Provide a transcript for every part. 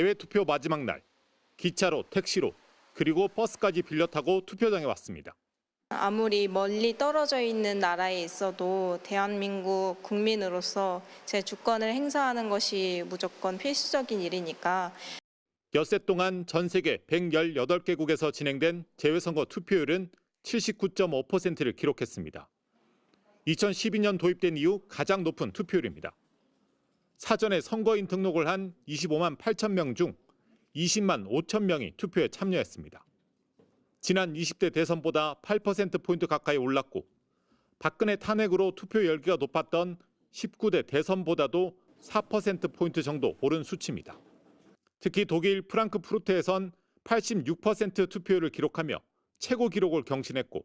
재외투표 마지막 날, 기차로, 택시로, 그리고 버스까지 빌려 타고 투표장에 왔습니다. 아무리 멀리 떨어져 있는 나라에 있어도 대한민국 국민으로서 제 주권을 행사하는 것이 무조건 필수적인 일이니까. 엿새 동안 전 세계 118개국에서 진행된 재외선거 투표율은 79.5%를 기록했습니다. 2012년 도입된 이후 가장 높은 투표율입니다. 사전에 선거인 등록을 한 25만 8천 명 중 20만 5천 명이 투표에 참여했습니다. 지난 20대 대선보다 8%포인트 가까이 올랐고 박근혜 탄핵으로 투표 열기가 높았던 19대 대선보다도 4%포인트 정도 오른 수치입니다. 특히 독일 프랑크푸르트에선 86% 투표율을 기록하며 최고 기록을 경신했고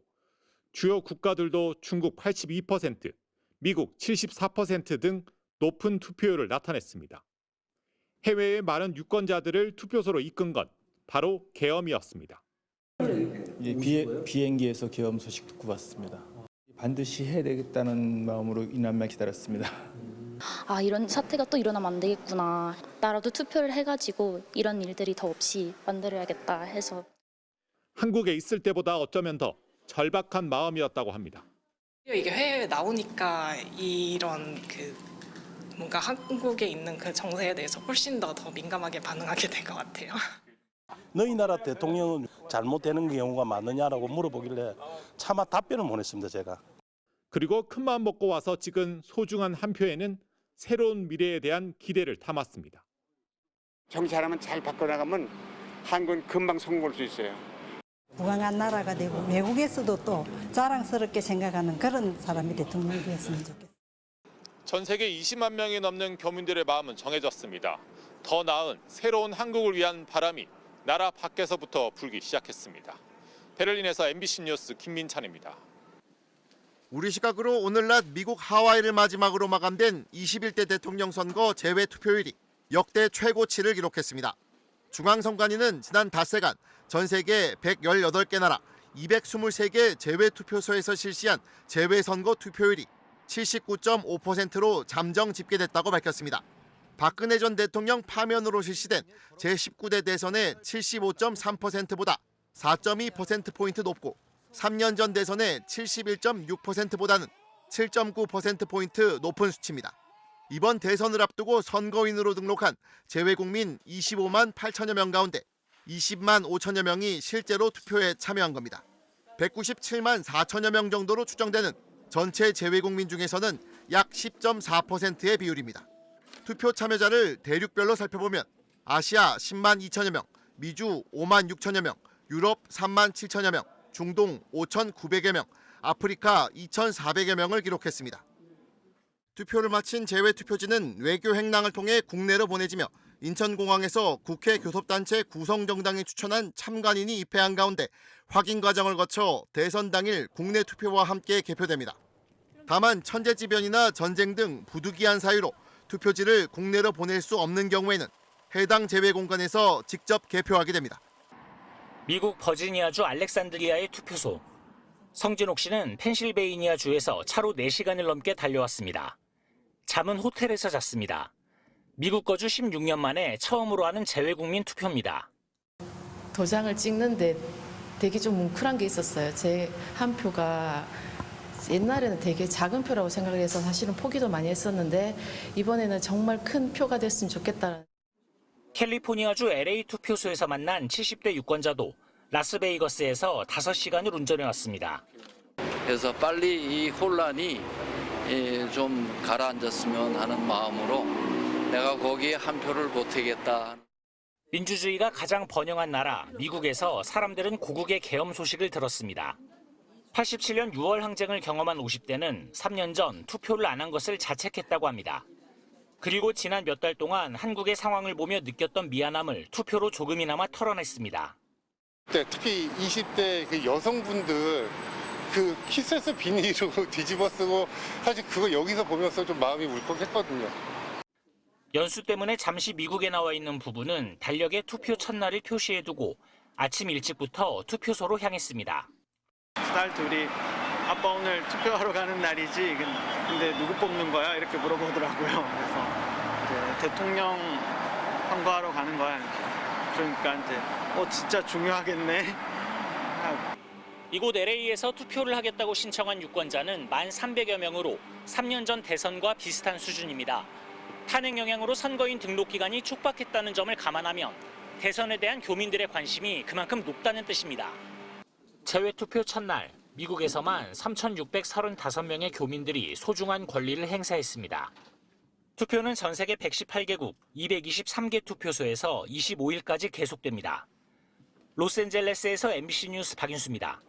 주요 국가들도 중국 82%, 미국 74% 등 높은 투표율을 나타냈습니다. 해외의 많은 유권자들을 투표소로 이끈 건 바로 계엄이었습니다. 비행기에서 계엄 소식 듣고 왔습니다. 반드시 해야 되겠다는 마음으로 이날만 기다렸습니다. 아, 이런 사태가 또 일어나면 안 되겠구나. 나라도 투표를 해가지고 이런 일들이 더 없이 만들어야겠다 해서. 한국에 있을 때보다 어쩌면 더 절박한 마음이었다고 합니다. 이게 해외에 나오니까 이런 뭔가 한국에 있는 그 정세에 대해서 훨씬 더 민감하게 반응하게 된 것 같아요. 너희 나라 대통령은 잘못되는 경우가 많느냐라고 물어보길래 차마 답변을 못 했습니다, 제가. 그리고 큰마음 먹고 와서 찍은 소중한 한 표에는 새로운 미래에 대한 기대를 담았습니다. 정치하면 잘 바꿔나가면 한국은 금방 성공할 수 있어요. 부강한 나라가 되고 외국에서도 또 자랑스럽게 생각하는 그런 사람이 대통령이 되었으면 좋겠어요. 전 세계 20만 명이 넘는 교민들의 마음은 정해졌습니다. 더 나은 새로운 한국을 위한 바람이 나라 밖에서부터 불기 시작했습니다. 베를린에서 MBC 뉴스 김민찬입니다. 우리 시각으로 오늘 낮 미국 하와이를 마지막으로 마감된 21대 대통령 선거 재외 투표율이 역대 최고치를 기록했습니다. 중앙선관위는 지난 닷새간 전 세계 118개 나라 223개 재외 투표소에서 실시한 재외 선거 투표율이 79.5%로 잠정 집계됐다고 밝혔습니다. 박근혜 전 대통령 파면으로 실시된 제19대 대선의 75.3%보다 4.2%포인트 높고 3년 전 대선의 71.6%보다는 7.9%포인트 높은 수치입니다. 이번 대선을 앞두고 선거인으로 등록한 재외국민 25만 8천여 명 가운데 20만 5천여 명이 실제로 투표에 참여한 겁니다. 197만 4천여 명 정도로 추정되는 전체 재외국민 중에서는 약 10.4%의 비율입니다. 투표 참여자를 대륙별로 살펴보면 아시아 10만 2천여 명, 미주 5만 6천여 명, 유럽 3만 7천여 명, 중동 5,900여 명, 아프리카 2,400여 명을 기록했습니다. 투표를 마친 재외투표지는 외교 행랑을 통해 국내로 보내지며 인천공항에서 국회 교섭단체 구성정당이 추천한 참관인이 입회한 가운데 확인 과정을 거쳐 대선 당일 국내 투표와 함께 개표됩니다. 다만 천재지변이나 전쟁 등 부득이한 사유로 투표지를 국내로 보낼 수 없는 경우에는 해당 재외 공간에서 직접 개표하게 됩니다. 미국 버지니아주 알렉산드리아의 투표소. 성진옥 씨는 펜실베이니아주에서 차로 4시간을 넘게 달려왔습니다. 잠은 호텔에서 잤습니다. 미국 거주 16년 만에 처음으로 하는 재외국민 투표입니다. 도장을 찍는데 되게 좀 뭉클한 게 있었어요. 제 한 표가 옛날에는 되게 작은 표라고 생각을 해서 사실은 포기도 많이 했었는데 이번에는 정말 큰 표가 됐으면 좋겠다는. 캘리포니아주 LA 투표소에서 만난 70대 유권자도 라스베이거스에서 5시간을 운전해왔습니다. 그래서 빨리 이 혼란이 좀 가라앉았으면 하는 마음으로 내가 거기에 한 표를 보태겠다. 민주주의가 가장 번영한 나라 미국에서 사람들은 고국의 계엄 소식을 들었습니다. 87년 6월 항쟁을 경험한 50대는 3년 전 투표를 안 한 것을 자책했다고 합니다. 그리고 지난 몇 달 동안 한국의 상황을 보며 느꼈던 미안함을 투표로 조금이나마 털어냈습니다. 특히 20대 그 여성분들 그 키세스 비닐로 뒤집어 쓰고 사실 그거 여기서 보면서 좀 마음이 울컥했거든요. 연수 때문에 잠시 미국에 나와 있는 부부는 달력에 투표 첫날을 표시해두고 아침 일찍부터 투표소로 향했습니다. 딸 둘이 아빠 오늘 투표하러 가는 날이지 근데 누구 뽑는 거야? 이렇게 물어보더라고요. 그래서 대통령 선거하러 가는 거야. 그러니까 이제 진짜 중요하겠네. 이곳 LA에서 투표를 하겠다고 신청한 유권자는 1,300여 명으로 3년 전 대선과 비슷한 수준입니다. 탄핵 영향으로 선거인 등록 기간이 촉박했다는 점을 감안하면 대선에 대한 교민들의 관심이 그만큼 높다는 뜻입니다. 제외 투표 첫날, 미국에서만 3,635명의 교민들이 소중한 권리를 행사했습니다. 투표는 전 세계 118개국 223개 투표소에서 25일까지 계속됩니다. 로스앤젤레스에서 MBC 뉴스 박인수입니다.